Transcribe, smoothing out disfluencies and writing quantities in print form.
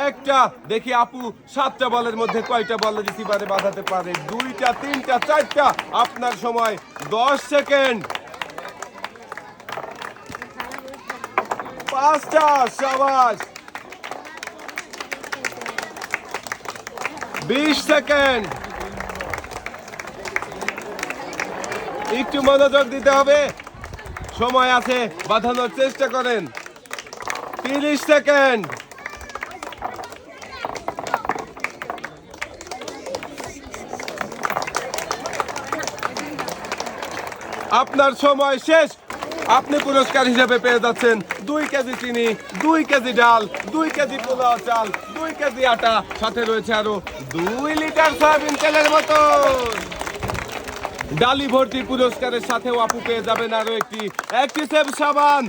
একটা। দেখি আপু 7টা বলের মধ্যে কয়টা বল রিসিভারে বাঁধাতে পারে। 2টা, 3টা, 4টা। আপনার সময় 10 সেকেন্ড। 5টা। শাবাশ। 20 সেকেন্ড। একটু মনোযোগ দিতে হবে, সময় আছে, বাঁধানোর চেষ্টা করেন। 30 সেকেন্ড। আপনার সময় শেষ। আপনি পুরস্কার হিসেবে পেয়ে যাচ্ছেন 2 কেজি চিনি, 2 কেজি ডাল, 2 কেজি পোলাও চাল, 2 কেজি আটা, সাথে রয়েছে আরো 2 লিটার সয়াবিন তেলের বোতল। ডালি ভর্তি পুরস্কারের সাথেও আপু পেয়ে যাবেন আরো একটি অ্যাক্টিসেভ সাবান।